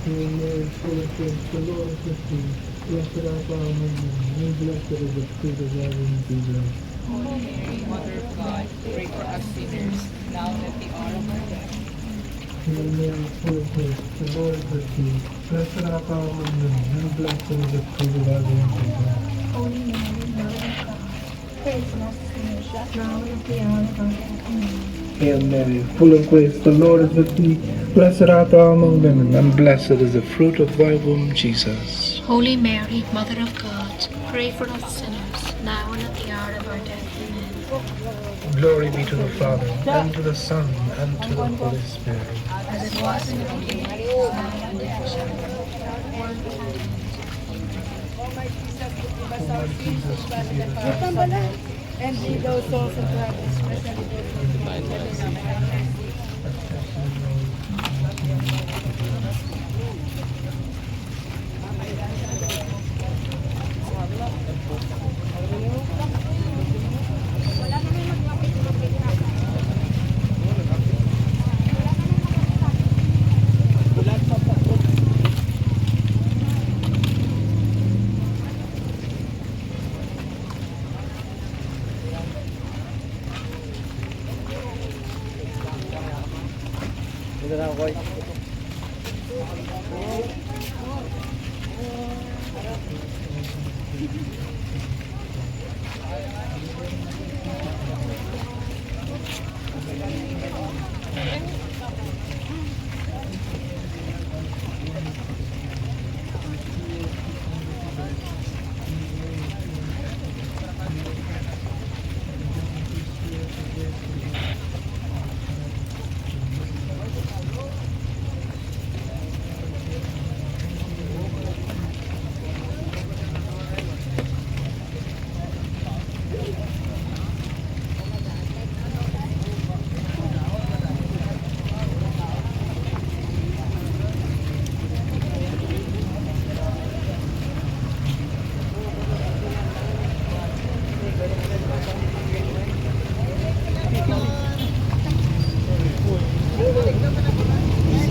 Mary, full of grace, the Lord is with thee. Blessed art thou among women, and blessed is the fruit of thy womb, Jesus. Holy Mary, Mother of God, pray for us sinners, now and at the hour of our death. Hail Mary, full of grace, the Lord is with thee. Blessed art thou among women, and blessed is the fruit of thy womb, Jesus. Holy Mary, Mother of God, pray for us sinners, now and at the hour of our death. Amen. Hail Mary, full of grace, the Lord is with thee. Blessed art thou among women, and blessed is the fruit of thy womb, Jesus. Holy Mary, Mother of God, pray for us sinners, now and at the hour of our death. Amen. Glory be to the Father, and to the Son, and to the Holy Spirit. As it was in the beginning, is now, and ever shall be, world without end. O my Jesus, forgive us our sins. And lead those souls into heaven, especially those who are in the Ito na ako,